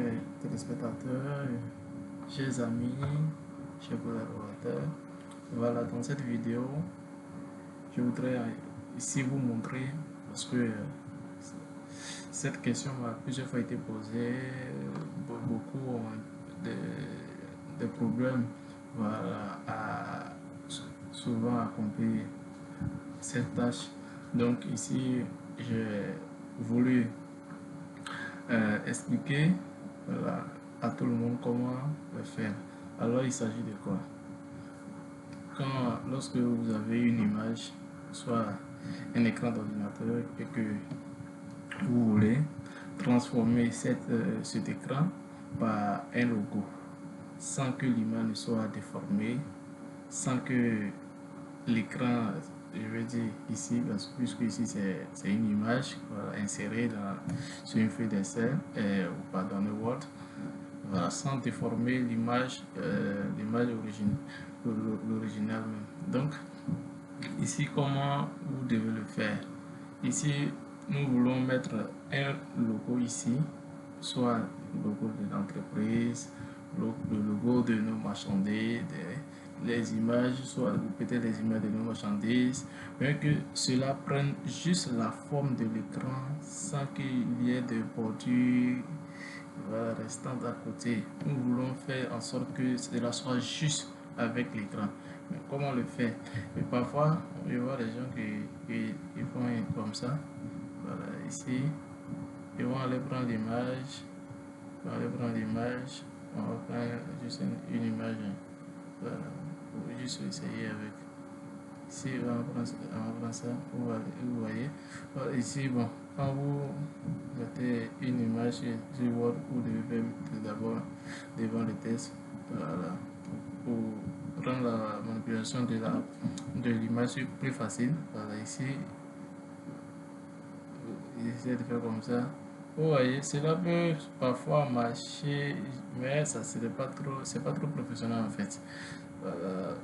chers téléspectateurs, chers amis, chers collaborateurs. Voilà, dans cette vidéo, je voudrais ici vous montrer, parce que cette question m'a plusieurs fois été posée, beaucoup ont des problèmes voilà, à souvent accomplir cette tâche. Donc ici, j'ai voulu expliquer voilà, à tout le monde comment le faire. Alors il s'agit de quoi? Lorsque vous avez une image, soit un écran d'ordinateur, et que vous voulez transformer cet écran par un logo, sans que l'image ne soit déformée, sans que l'écran, je veux dire ici, puisque ici c'est une image voilà, insérée sur une feuille d'Excel, ou dans le Word, voilà, sans déformer l'image l'original même. Donc ici, comment vous devez le faire? Ici, nous voulons mettre un logo ici, soit le logo de l'entreprise, le logo de nos marchandises, les images, soit peut-être les images de nos marchandises, mais que cela prenne juste la forme de l'écran sans qu'il y ait de bordure voilà, restant à côté. Nous voulons faire en sorte que cela soit juste avec l'écran. Mais comment le faire? Et parfois, je vois des gens qui font comme ça. Voilà, ici, ils vont aller prendre l'image. On va aller prendre l'image. On va prendre juste une image. Voilà, pour juste essayer avec. Ici, on va prendre ça. Vous voyez. Voilà, ici, bon, quand vous mettez une image sur Word, vous devez d'abord devant le test. Voilà, pour rendre la manipulation de l'image plus facile. Voilà, ici, essayez de faire comme ça. Vous voyez, cela peut parfois marcher, mais ça c'est pas trop professionnel en fait. Voilà.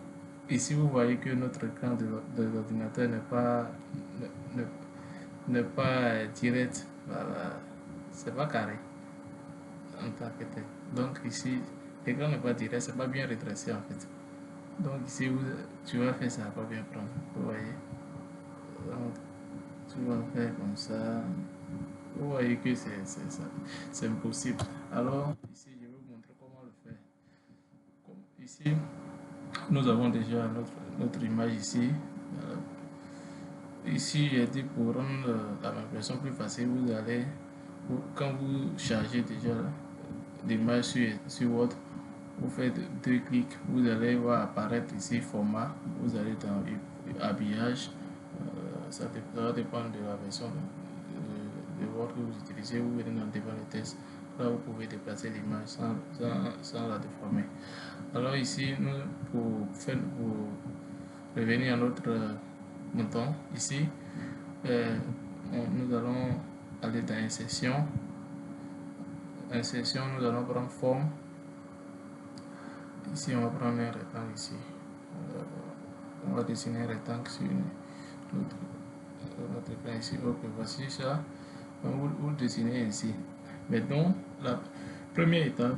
Ici, vous voyez que notre écran de l'ordinateur n'est pas direct. Voilà, c'est pas carré en tant que tel. Donc ici, l'écran n'est pas direct, c'est pas bien redressé en fait. Donc ici, tu vas faire ça, pas bien prendre. Vous voyez. Donc, tu vas faire comme ça. Vous voyez que c'est impossible. Alors, ici, je vais vous montrer comment le faire. Ici, nous avons déjà notre image ici. Ici, j'ai dit pour rendre la manipulation plus facile, vous allez, quand vous chargez déjà l'image sur Word, vous faites deux clics, vous allez voir apparaître ici format, vous allez dans habillage, ça va dépendre de la version de Word que vous utilisez, vous venez dans devant le test, là vous pouvez déplacer l'image sans la déformer. Alors ici, pour revenir à notre bouton, ici, nous allons aller dans insertion. Insertion, nous allons prendre forme. Ici, on va prendre un rectangle ici. On va dessiner un rectangle sur notre plan ici. Ok, voici ça. Vous dessinez ainsi. Maintenant, la première étape,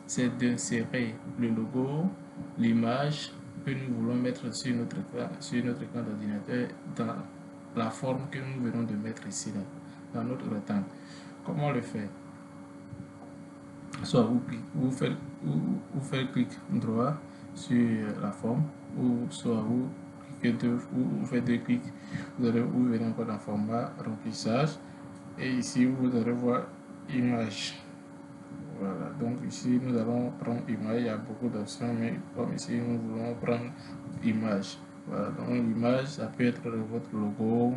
c'est d'insérer le logo, l'image que nous voulons mettre sur notre écran d'ordinateur dans la forme que nous venons de mettre ici dans notre rectangle. Comment le faire? Soit vous faites clic droit sur la forme, ou soit vous faites deux clics, vous venez encore dans format remplissage, et ici vous allez voir image. Voilà, donc ici nous allons prendre image. Il y a beaucoup d'options, mais comme ici nous voulons prendre image. Voilà, donc l'image, ça peut être votre logo,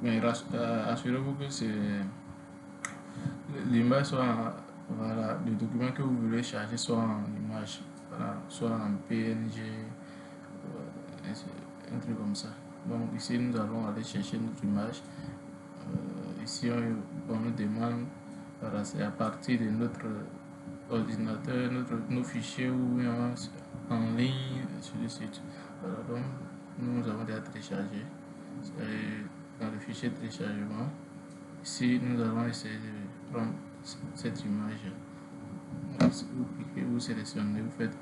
mais assurez-vous que l'image soit voilà, le document que vous voulez charger soit en image, voilà, soit en PNG, un truc comme ça. Donc ici nous allons aller chercher notre image. Ici on nous demande, voilà, c'est à partir de notre ordinateur, nos fichiers ou en ligne sur le site. Voilà, donc nous avons déjà téléchargé dans le fichier téléchargement. Ici nous allons essayer de prendre cette image. Vous cliquez, vous sélectionnez, vous faites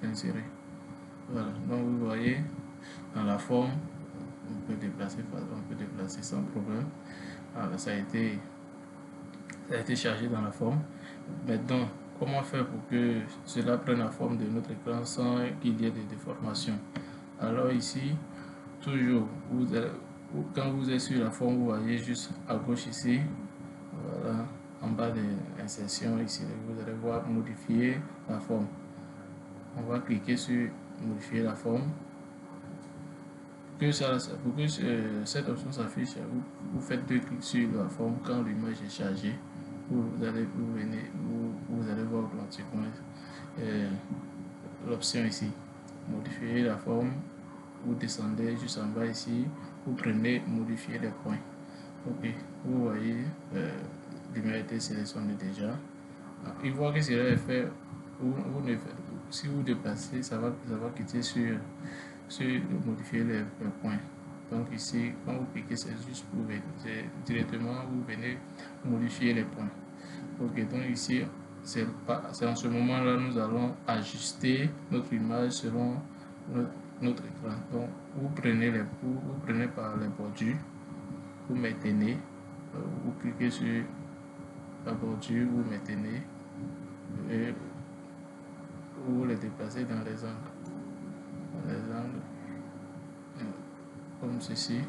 insérer. Voilà, donc vous voyez dans la forme, on peut déplacer sans problème. Voilà, ça a été chargé dans la forme. Maintenant, comment faire pour que cela prenne la forme de notre écran sans qu'il y ait des déformations? Alors ici, toujours, quand vous êtes sur la forme, vous voyez juste à gauche ici, voilà, en bas de l'insertion ici, vous allez voir modifier la forme. On va cliquer sur modifier la forme. Pour que cette option s'affiche, vous faites 2 clics sur la forme quand l'image est chargée. Vous allez voir automatiquement l'option ici, modifier la forme. Vous descendez juste en bas ici, vous prenez modifier les points. Ok, vous voyez l'image a été sélectionnée déjà. Une fois que cela est fait, si vous déplacez, ça va quitter sur modifier les points. Donc ici, quand vous cliquez, c'est juste pour directement vous venez modifier les points. Ok, donc ici, c'est en ce moment là nous allons ajuster notre image selon notre écran. Donc vous prenez par les bordures, vous maintenez, vous cliquez sur la bordure, vous maintenez et vous les déplacez dans les angles, comme ceci.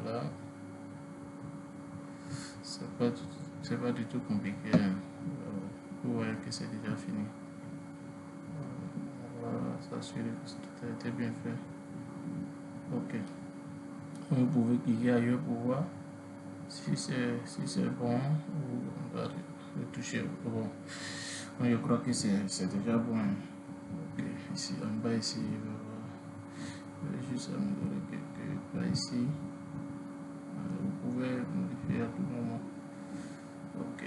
Voilà, c'est pas du tout compliqué. Vous voyez que c'est déjà fini. Voilà, ça suit, tout a été bien fait. Ok, vous pouvez cliquer ailleurs pour voir si c'est bon, ou on va retoucher. Bon, je crois que c'est déjà bon. Ok, ici en bas ici, je vais juste améliorer quelques points ici. Vous pouvez modifier à tout moment. Ok,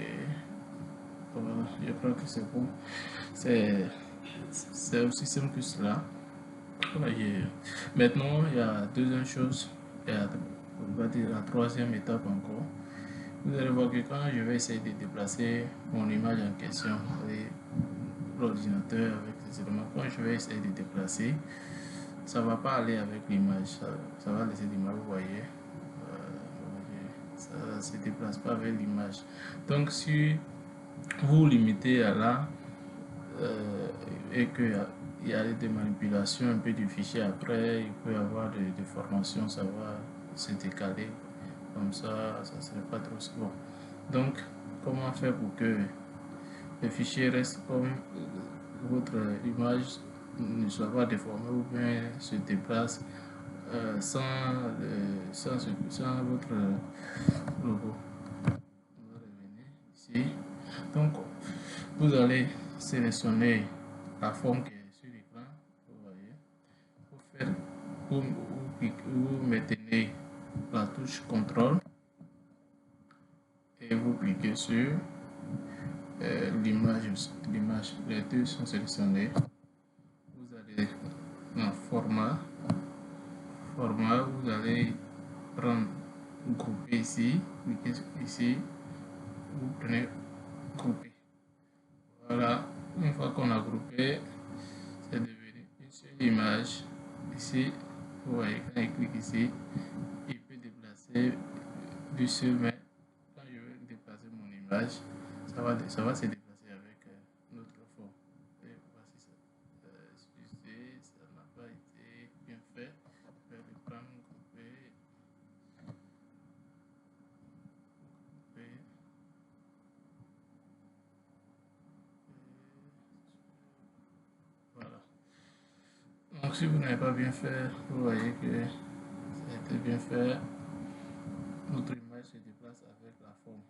voilà, je crois que c'est bon. C'est aussi simple que cela. Voilà, maintenant, il y a deuxième chose, on va dire la troisième étape encore. Vous allez voir que quand je vais essayer de déplacer mon image en question, l'ordinateur avec les éléments, quand je vais essayer de déplacer, ça ne va pas aller avec l'image, ça va laisser l'image, vous voyez, ça ne se déplace pas avec l'image. Donc si vous limitez à là et qu'il y a des manipulations un peu du fichier après, il peut y avoir des déformations, ça va se décaler. Comme ça serait pas trop bon. Donc, comment faire pour que le fichier reste comme votre image ne soit pas déformée ou bien se déplace sans votre logo? On va revenir ici. Donc, vous allez sélectionner la forme qui est sur l'écran. Vous voyez, vous maintenez la touche contrôle et vous cliquez sur l'image. Les deux sont sélectionnés. Vous allez dans format, vous allez prendre grouper ici, cliquez ici, vous prenez grouper. Voilà, une fois qu'on a groupé, c'est devenu une seule image. Ici, vous voyez, quand il clique ici, il peut déplacer du seul, mais quand je vais déplacer mon image, ça va se déplacer avec notre forme. Et voici ça. Excusez, ça n'a pas été bien fait. Je vais le prendre, couper. Voilà. Donc si vous n'avez pas bien fait, vous voyez que ça a été bien fait. Notre image se déplace avec la forme.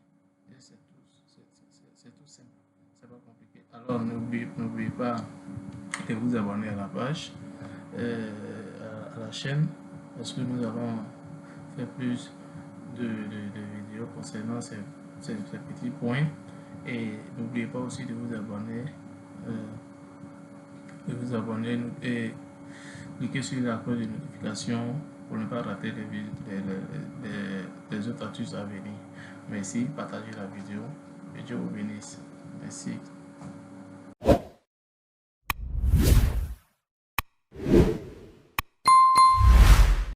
Et c'est tout simple. C'est pas compliqué. Alors n'oubliez pas de vous abonner à la page, à la chaîne, parce que nous allons faire plus de vidéos concernant ces petits points. Et n'oubliez pas aussi de vous abonner. Et cliquez sur la cloche de notification pour ne pas rater les autres astuces à venir. Merci, partagez la vidéo et Dieu vous bénisse. Merci.